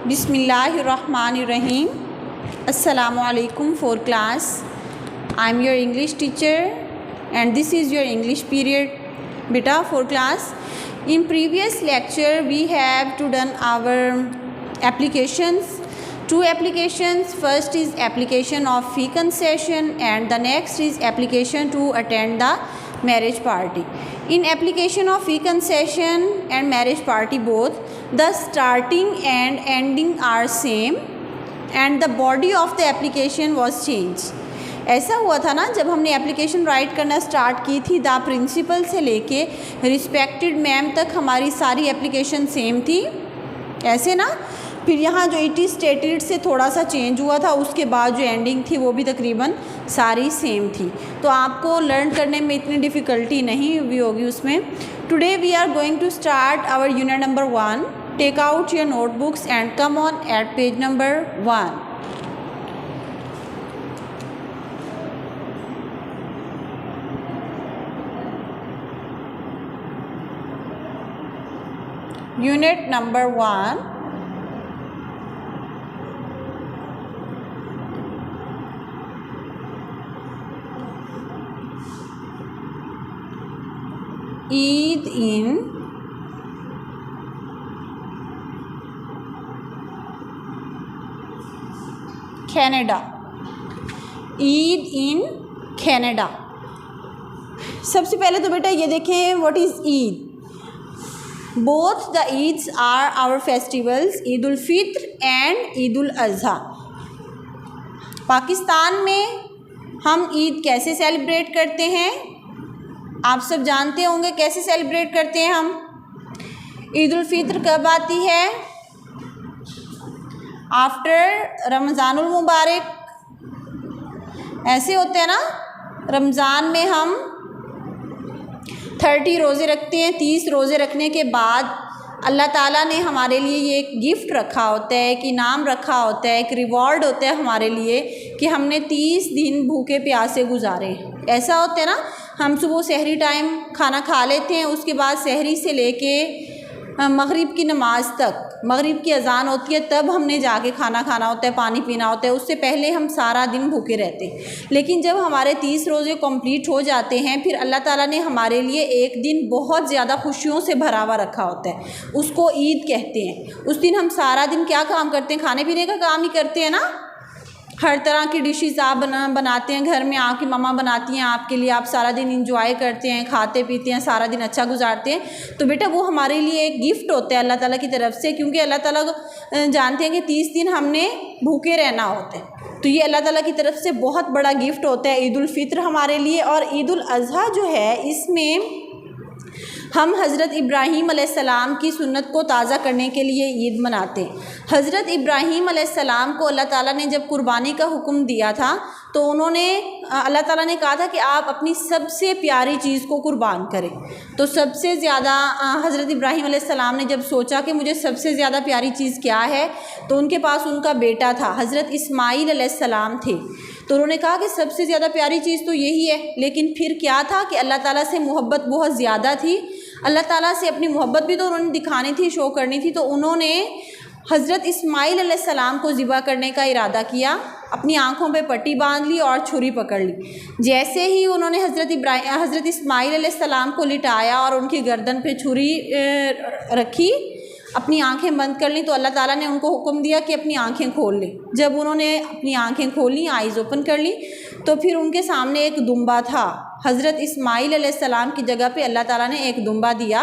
Bismillahirrahmanirrahim. Assalamualaikum for class. I am your English teacher and this is your English period beta for class. In previous lecture we have to done our applications. Two applications. First is application of fee concession and the next is application to attend the marriage party. In application of fee concession and marriage party both, the starting and ending are same and the body of the application was changed. ऐसा हुआ था ना, जब हमने application right करना start की थी, the principal से लेके रिस्पेक्टेड मैम तक हमारी सारी एप्लीकेशन सेम थी, ऐसे ना। फिर यहाँ जो इट इज़ स्टेटेड से थोड़ा सा चेंज हुआ था, उसके बाद जो एंडिंग थी वो भी तकरीबन सारी सेम थी, तो आपको लर्न करने में इतनी डिफ़िकल्टी नहीं हुई होगी उसमें। Today we are going to start our unit number 1. Take out your notebooks and come on at page number 1. Unit number 1. Eid in Canada. Eid in Canada. सबसे पहले तो बेटा ये देखें what is Eid. Both the Eids are our festivals, Eid ul Fitr and Eid ul Azha. Pakistan में हम ईद कैसे celebrate करते हैं, आप सब जानते होंगे कैसे सेलिब्रेट करते हैं हम. ईद उल फित्र कब आती है? आफ्टर रमज़ानुल मुबारक. ऐसे होते हैं ना, रमज़ान में हम 30 रोज़े रखते हैं. 30 रोज़े रखने के बाद अल्लाह ताला ने हमारे लिए ये एक गिफ्ट रखा होता है, एक इनाम रखा होता है, एक रिवॉर्ड होता है हमारे लिए कि हमने 30 दिन भूखे प्यासे गुजारे. ऐसा होता है ना, हम सुबह सहरी टाइम खाना खा लेते हैं, उसके बाद सहरी से लेके मगरिब की नमाज तक, मगरिब की अज़ान होती है तब हमने जाके खाना खाना होता है, पानी पीना होता है, उससे पहले हम सारा दिन भूखे रहते हैं. लेकिन जब हमारे 30 रोज़े कंप्लीट हो जाते हैं, फिर अल्लाह ताला ने हमारे लिए एक दिन बहुत ज़्यादा खुशियों से भरा हुआ रखा होता है, उसको ईद कहते हैं. उस दिन हम सारा दिन क्या काम करते हैं? खाने पीने का काम ही करते हैं ना. हर तरह की डिशेस आप बनाते हैं घर में, आपकी मम्मा बनाती हैं आपके लिए, आप सारा दिन इंजॉय करते हैं, खाते पीते हैं, सारा दिन अच्छा गुजारते हैं. तो बेटा वो हमारे लिए एक गिफ्ट होता है अल्लाह ताला की तरफ से, क्योंकि अल्लाह ताला जानते हैं कि 30 दिन हमने भूखे रहना होता है. तो ये अल्लाह ताला की तरफ से बहुत बड़ा गिफ्ट होता है ईद उल फित्र हमारे लिए. और ईद उल अज़हा जो है, इसमें हम हज़रत इब्राहीम अलैहिस्सलाम की सुन्नत को ताज़ा करने के लिए ईद मनाते हैं. हज़रत इब्राहीम अलैहिस्सलाम को अल्लाह ताला ने जब कुर्बानी का हुक्म दिया था, तो उन्होंने अल्लाह ताला ने कहा था कि आप अपनी सबसे प्यारी चीज़ को कुर्बान करें. तो सबसे ज़्यादा हज़रत इब्राहीम अलैहिस्सलाम ने जब सोचा कि मुझे सबसे ज़्यादा प्यारी चीज़ क्या है, तो उनके पास उनका बेटा था, हज़रत इस्माईल अलैहिस्सलाम थे. तो उन्होंने कहा कि सबसे ज़्यादा प्यारी चीज़ तो यही है. लेकिन फिर क्या था कि अल्लाह ताला से मोहब्बत बहुत ज़्यादा थी. अल्लाह ताला से अपनी मोहब्बत भी तो उन्होंने दिखानी थी, शो करनी थी. तो उन्होंने हज़रत इस्माईल अलैहिस्सलाम को ज़िबा करने का इरादा किया, अपनी आँखों पे पट्टी बांध ली और छुरी पकड़ ली. जैसे ही उन्होंने हज़रत इस्माईल अलैहिस्सलाम को लिटाया और उनकी गर्दन पे छुरी रखी, अपनी आंखें बंद कर ली, तो अल्लाह ताला ने उनको हुक्म दिया कि अपनी आंखें खोल लें. जब उन्होंने अपनी आंखें खोली, आइज़ ओपन कर ली, तो फिर उनके सामने एक दुम्बा था. हज़रत इस्माईल अलैहिस्सलाम की जगह पे अल्लाह ताला ने एक दुम्बा दिया.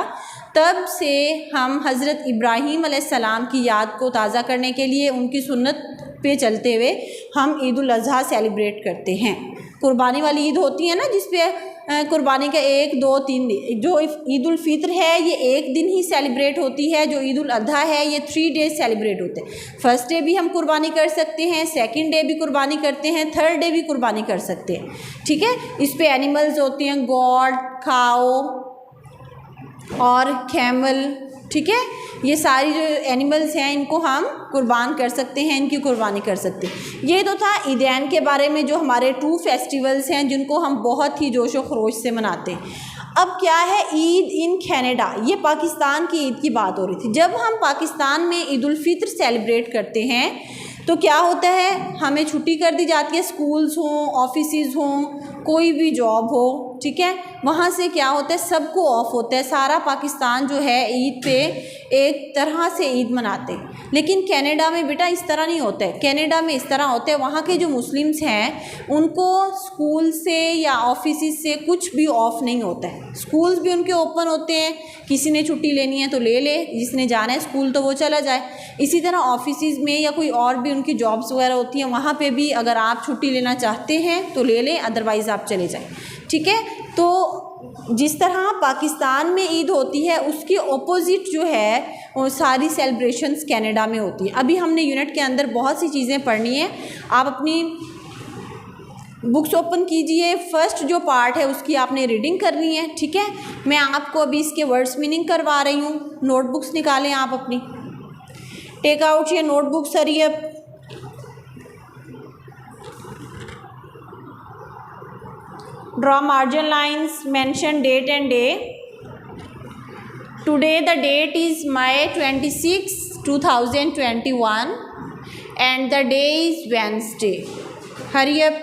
तब से हम हज़रत इब्राहीम अलैहिस्सलाम की याद को ताज़ा करने के लिए उनकी सुन्नत पे चलते हुए हम ईद उल अज़हा सेलिब्रेट करते हैं. कुर्बानी वाली ईद होती है ना, जिस पे कुर्बानी का 1, 2, 3 दिन. जो ईद उल फित्र है ये एक दिन ही सेलिब्रेट होती है. जो ईद उल अज़हा है ये 3 डेज सेलिब्रेट होते हैं. फर्स्ट डे भी हम कुर्बानी कर सकते हैं, सेकंड डे भी कुर्बानी करते हैं, थर्ड डे भी कुर्बानी कर सकते हैं. ठीक है, इस पे एनिमल्स होते हैं, गॉड, काओ और कैमल. ठीक है, ये सारी जो एनिमल्स हैं इनको हम कुर्बान कर सकते हैं, इनकी कुर्बानी कर सकते हैं। ये तो था ईदैन के बारे में, जो हमारे 2 फेस्टिवल्स हैं जिनको हम बहुत ही जोशो खरोश से मनाते हैं। अब क्या है ईद इन कनाडा, ये पाकिस्तान की ईद की बात हो रही थी। जब हम पाकिस्तान में ईद उल फित्र सेलिब्रेट करते हैं तो क्या होता है, हमें छुट्टी कर दी जाती है, स्कूल्स हों, ऑफिसेज हों, कोई भी जॉब हो, ठीक है, वहाँ से क्या होता है सबको ऑफ होता है। सारा पाकिस्तान जो है ईद पे एक तरह से ईद मनाते हैं। लेकिन कनाडा में बेटा इस तरह नहीं होता है। कनाडा में इस तरह होता है, वहाँ के जो मुस्लिम्स हैं उनको स्कूल से या ऑफिस से कुछ भी ऑफ नहीं होता है। स्कूल्स भी उनके ओपन होते हैं, किसी ने छुट्टी लेनी है तो ले ले, जिसने जाना है स्कूल तो वो चला जाए। इसी तरह ऑफिस में या कोई और भी उनकी जॉब्स वगैरह होती हैं, वहाँ पे भी अगर आप छुट्टी लेना चाहते हैं तो ले लें, अदरवाइज़ आप चले जाएं, ठीक है। तो जिस तरह पाकिस्तान में ईद होती है उसके ऑपोजिट जो है वो सारी सेलिब्रेशंस कनाडा में होती है। अभी हमने यूनिट के अंदर बहुत सी चीज़ें पढ़नी है, आप अपनी बुक्स ओपन कीजिए। फर्स्ट जो पार्ट है उसकी आपने रीडिंग करनी है, ठीक है। मैं आपको अभी इसके वर्ड्स मीनिंग करवा रही हूँ। नोटबुक्स निकालें आप अपनी, take out your notebooks, hurry up. Draw margin lines, mention date and day. Today the date is May 26, 2021 and the day is Wednesday. Hurry up.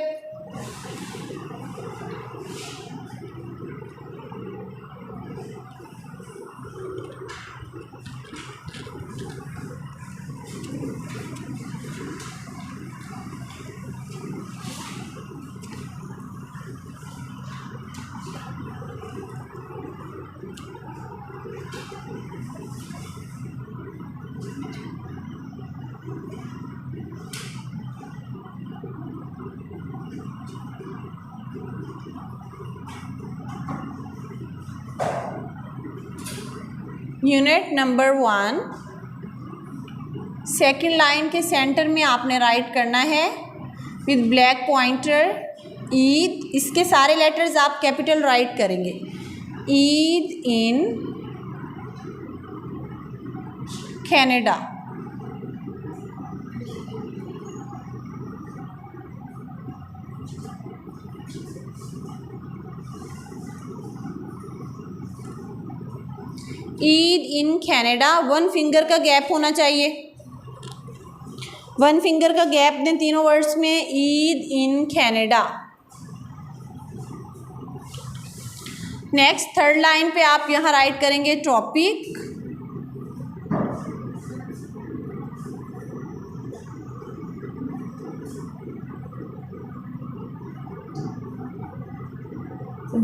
Unit number 1 second line के centre में आपने right करना है with black pointer Eid. इसके सारे letters आप capital right करेंगे। Eid in Canada. Eid in Canada, 1 finger का गैप होना चाहिए। 1 फिंगर का गैप दें तीनों वर्ड्स में। Eid in Canada. Next third line पे आप यहाँ राइट करेंगे topic,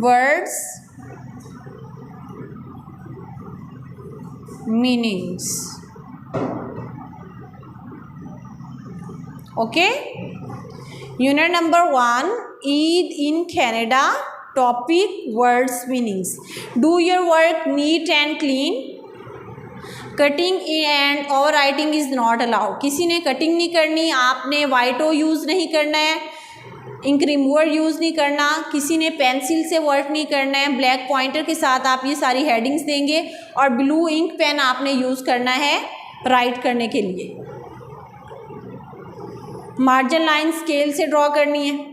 words, meanings. Okay, unit number 1 Eid in Canada, topic, words, meanings. Do your work neat and clean. Cutting and over writing is not allowed. किसी ने cutting नहीं करनी, आपने वाइटो use नहीं करना है, इंक रिमूवर यूज़ नहीं करना, किसी ने पेंसिल से वर्क नहीं करना है। ब्लैक पॉइंटर के साथ आप ये सारी हेडिंग्स देंगे और ब्लू इंक पेन आपने यूज़ करना है राइट करने के लिए। मार्जिन लाइन स्केल से ड्रॉ करनी है।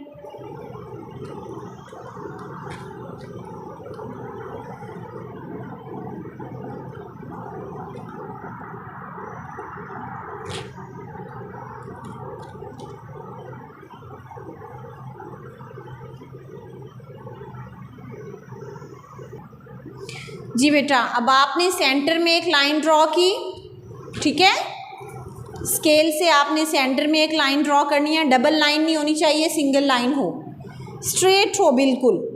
जी बेटा, अब आपने सेंटर में एक लाइन ड्रॉ की, ठीक है। स्केल से आपने सेंटर में एक लाइन ड्रॉ करनी है। डबल लाइन नहीं होनी चाहिए, सिंगल लाइन हो, स्ट्रेट हो बिल्कुल।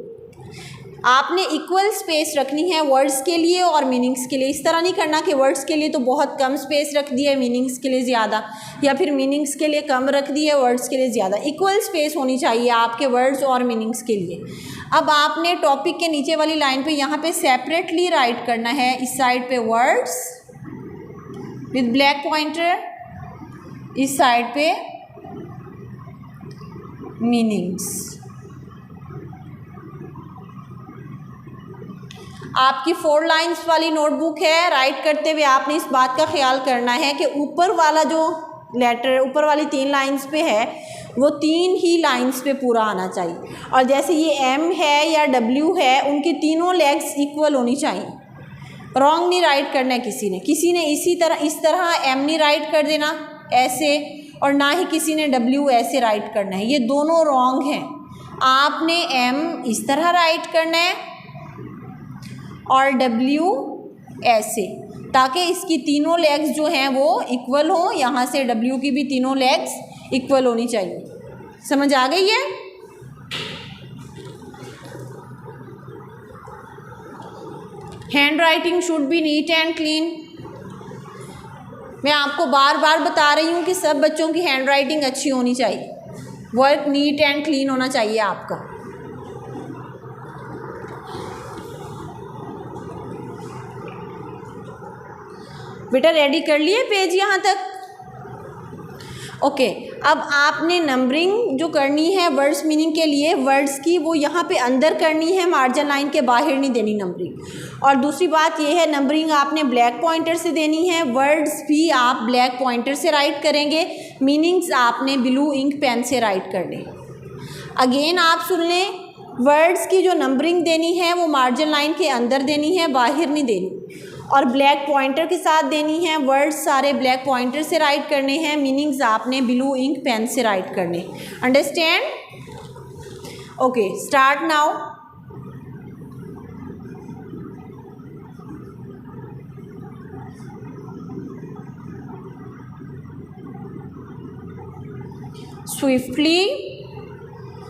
आपने इक्वल स्पेस रखनी है वर्ड्स के लिए और मीनिंग्स के लिए। इस तरह नहीं करना कि वर्ड्स के लिए तो बहुत कम स्पेस रख दी है, मीनिंग्स के लिए ज़्यादा, या फिर मीनिंग्स के लिए कम रख दी है, वर्ड्स के लिए ज़्यादा। इक्वल स्पेस होनी चाहिए आपके वर्ड्स और मीनिंग्स के लिए। अब आपने टॉपिक के नीचे वाली लाइन पे यहाँ पे सेपरेटली राइट करना है। इस साइड पे वर्ड्स विद ब्लैक पॉइंटर, इस साइड पे मीनिंग्स। आपकी 4 लाइंस वाली नोटबुक है। राइट करते हुए आपने इस बात का ख्याल करना है कि ऊपर वाला जो लेटर ऊपर वाली 3 लाइंस पे है वो 3 ही लाइंस पे पूरा आना चाहिए। और जैसे ये एम है या डब्ल्यू है, उनकी तीनों लेग्स इक्वल होनी चाहिए। रॉन्ग नहीं राइट करना है किसी ने इस तरह एम नहीं राइट कर देना ऐसे, और ना ही किसी ने डब्ल्यू ऐसे राइट करना है, ये दोनों रॉन्ग हैं। आपने एम इस तरह राइट करना है और डब्ल्यू ऐसे, ताकि इसकी तीनों लेग्स जो हैं वो इक्वल हो। यहाँ से डब्ल्यू की भी तीनों लेग्स इक्वल होनी चाहिए। समझ आ गई है? Hand writing should be neat and clean. मैं आपको बार बार बता रही हूँ कि सब बच्चों की हैंड राइटिंग अच्छी होनी चाहिए, वर्क नीट एंड क्लीन होना चाहिए आपका। बेटा रेडी कर लिए पेज यहाँ तक? ओके, अब आपने नंबरिंग जो करनी है वर्ड्स मीनिंग के लिए, वर्ड्स की वो यहाँ पे अंदर करनी है, मार्जिन लाइन के बाहर नहीं देनी नंबरिंग। और दूसरी बात ये है, नंबरिंग आपने ब्लैक पॉइंटर से देनी है, वर्ड्स भी आप ब्लैक पॉइंटर से राइट करेंगे, मीनिंग्स आपने ब्लू इंक पेन से राइट करने। अगेन आप सुन लें, वर्ड्स की जो नंबरिंग देनी है वो मार्जिन लाइन के अंदर देनी है, बाहर नहीं देनी, और ब्लैक पॉइंटर के साथ देनी है। वर्ड्स सारे ब्लैक पॉइंटर से राइट करने हैं, मीनिंग्स आपने ब्लू इंक पेन से राइट करने। Understand? Okay, start now.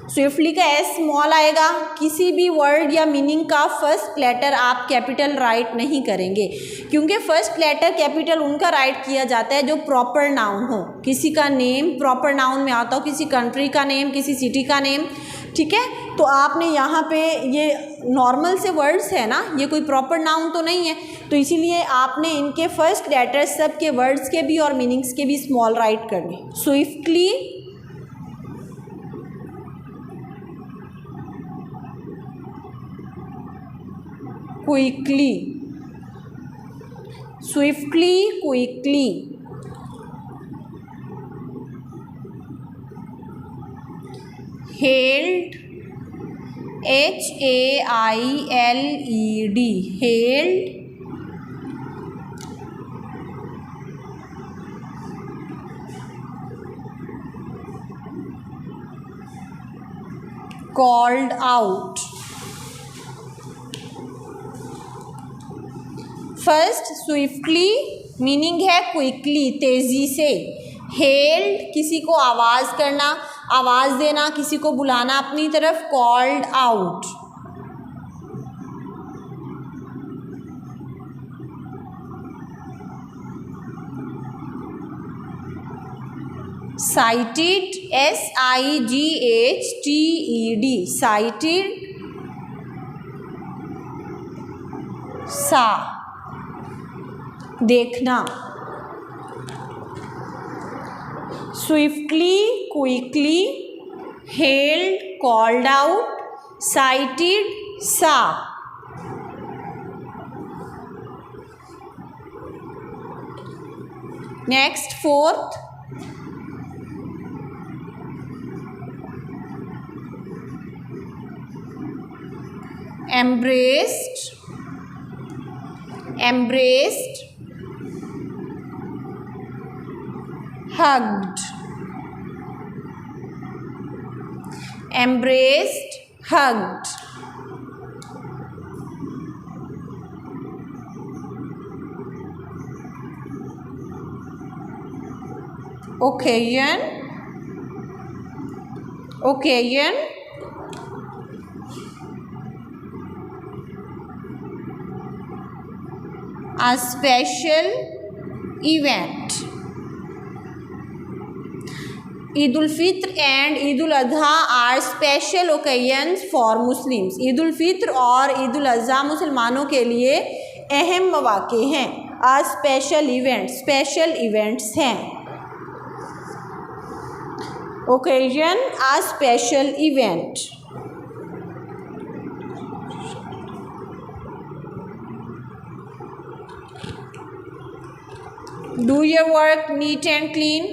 Swiftly का एस स्मॉल आएगा। किसी भी वर्ड या मीनिंग का फर्स्ट लेटर आप कैपिटल राइट नहीं करेंगे, क्योंकि फर्स्ट लेटर कैपिटल उनका राइट किया जाता है जो प्रॉपर नाउन हो। किसी का नेम प्रॉपर नाउन में आता हो, किसी कंट्री का नेम, किसी सिटी का नेम, ठीक है। तो आपने यहाँ पे ये नॉर्मल से वर्ड्स है ना, ये कोई प्रॉपर नाउन तो नहीं है, तो इसीलिए आपने इनके फर्स्ट लेटर सब के वर्ड्स के भी और मीनिंग्स के भी स्मॉल राइट करने। Swiftly, quickly, swiftly, quickly, held, HAILED, held, called out. First swiftly meaning है क्विकली, तेज़ी से। हेल्ड किसी को आवाज़ करना, आवाज़ देना, किसी को बुलाना अपनी तरफ। Called out, sighted, SIGHTED, sighted, सा, देखना। Swiftly, quickly, held, called out, sighted, सा। Next fourth, embraced, embraced, hugged, embraced, hugged, occasion, occasion, a special event. Eid ul-Fitr and Eid ul-Adha are special occasions for Muslims. Eid ul Fitr और ईद उल अज़हा मुसलमानों के लिए अहम मौक़े हैं। A special event, special events हैं। Occasion, a special event. Do your work neat and clean.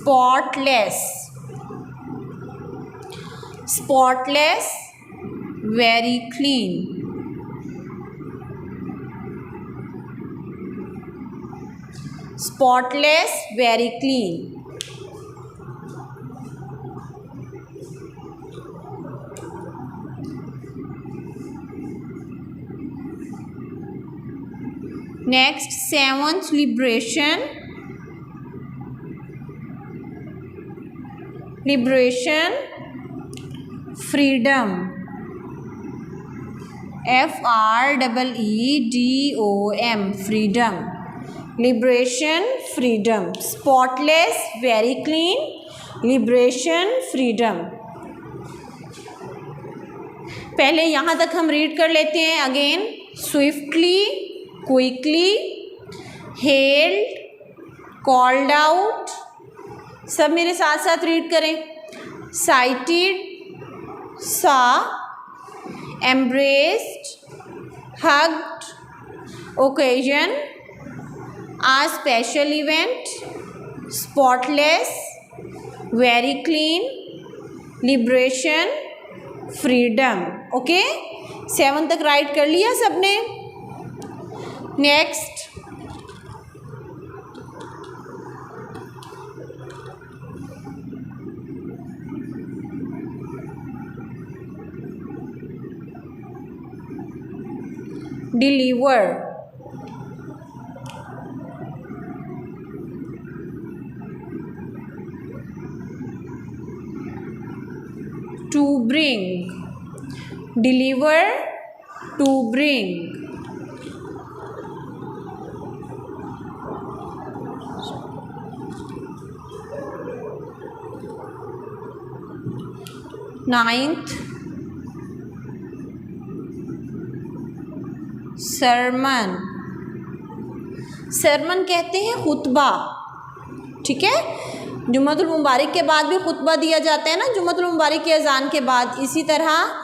spotless, spotless, very clean, spotless, very clean. Next, seventh, liberation, liberation, freedom, freedom, freedom, liberation, freedom, spotless, very clean, liberation, freedom. पहले यहाँ तक हम read कर लेते हैं again. Swiftly, quickly, held, called out. सब मेरे साथ साथ रीड करें. साइटेड, सा, embraced, hugged, occasion, a special event, spotless, very clean, liberation, freedom. Okay, 7 तक राइट कर लिया सबने. Next, deliver, to bring, deliver, to bring. Ninth, sermon. Sermon कहते हैं खुतबा. ठीक है, जुम्मतुल मुबारक के बाद भी खुतबा दिया जाता है ना, जुम्मतुल मुबारक के अज़ान के बाद. इसी तरह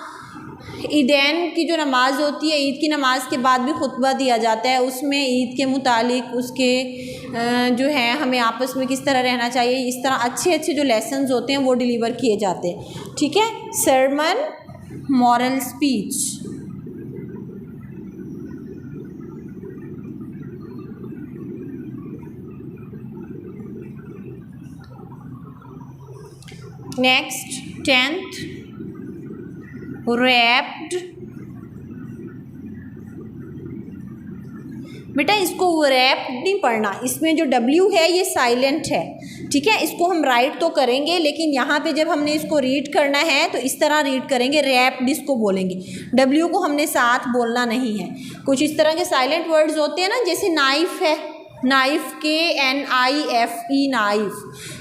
ईदैन की जो नमाज़ होती है, ईद की नमाज़ के बाद भी खुतबा दिया जाता है. उसमें ईद के मुतालिक उसके जो है हमें आपस में किस तरह रहना चाहिए, इस तरह अच्छे अच्छे जो लेसन्स होते हैं वो डिलीवर किए जाते हैं. ठीक है, sermon, moral speech. Next, 10th, wrapped. बेटा इसको रैप्ड नहीं पढ़ना, इसमें जो W है ये साइलेंट है. ठीक है, इसको हम राइट तो करेंगे लेकिन यहाँ पे जब हमने इसको रीड करना है तो इस तरह रीड करेंगे, रैप्ड इसको बोलेंगे. W को हमने साथ बोलना नहीं है. कुछ इस तरह के साइलेंट वर्ड्स होते हैं ना, जैसे नाइफ है, नाइफ, KNIFE, नाइफ.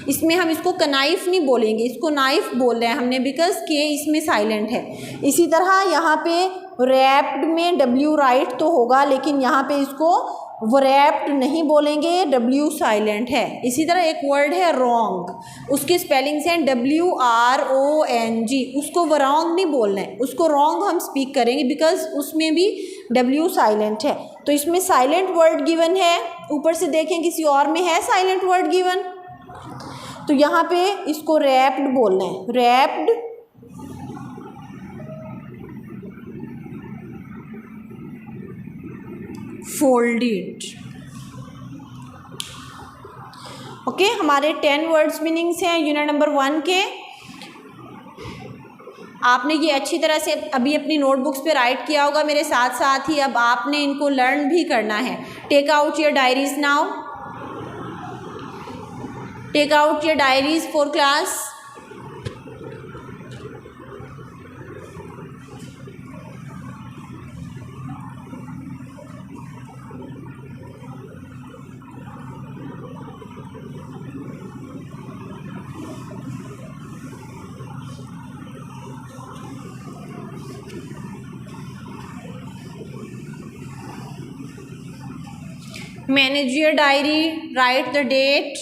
इसमें हम इसको कनाइफ नहीं बोलेंगे, इसको नाइफ बोल रहे हैं हमने, बिकॉज के इसमें साइलेंट है. इसी तरह यहाँ पे रैप्ड में W राइट तो होगा लेकिन यहाँ पे इसको रैप्ड नहीं बोलेंगे, W साइलेंट है. इसी तरह एक वर्ड है रॉन्ग, उसके स्पेलिंग्स हैं WRONG. उसको रॉन्ग नहीं बोलना है, उसको रॉन्ग हम स्पीक करेंगे बिकॉज उसमें भी W साइलेंट है. तो इसमें साइलेंट वर्ड गिवन है. ऊपर से देखें किसी और में है साइलेंट वर्ड गिवन, तो यहाँ पे इसको रैप्ड बोलना है. Wrapped, folded. ओके, हमारे 10 वर्ड्स मीनिंग्स हैं यूनिट नंबर 1 के. आपने ये अच्छी तरह से अभी अपनी नोटबुक्स पे राइट किया होगा मेरे साथ साथ ही. अब आपने इनको लर्न भी करना है. Take out your diaries now, take out your diaries for class. Manage your diary, write the date.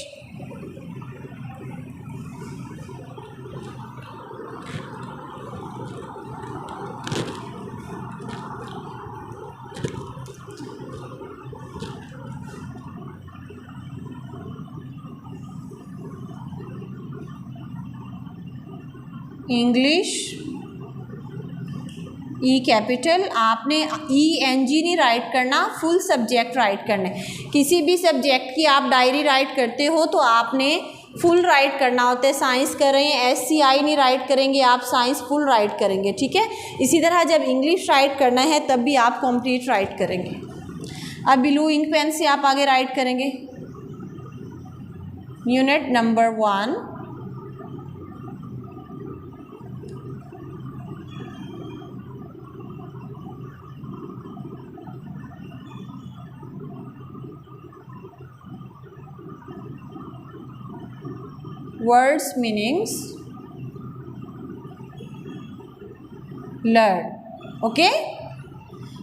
English E capital, आपने ENG नहीं राइट करना, फुल सब्जेक्ट राइट करना है। किसी भी सब्जेक्ट की आप डायरी राइट करते हो तो आपने फुल राइट करना होता है। साइंस कर रहे हैं SCI नहीं राइट करेंगे आप, साइंस फुल राइट करेंगे, ठीक है। इसी तरह जब इंग्लिश राइट करना है तब भी आप कंप्लीट राइट करेंगे। अब ब्लू इंक पेन से आप आगे राइट करेंगे। Unit number 1, words meanings learn. Okay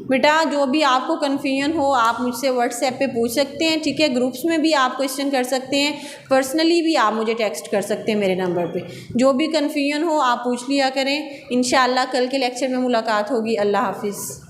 बेटा, जो भी आपको कन्फ्यूजन हो आप मुझसे व्हाट्सएप पे पूछ सकते हैं, ठीक है। ग्रुप्स में भी आप क्वेश्चन कर सकते हैं, पर्सनली भी आप मुझे टेक्स्ट कर सकते हैं मेरे नंबर पे। जो भी कन्फ्यूजन हो आप पूछ लिया करें। इंशाल्लाह कल के लेक्चर में मुलाकात होगी। अल्लाह हाफिज़।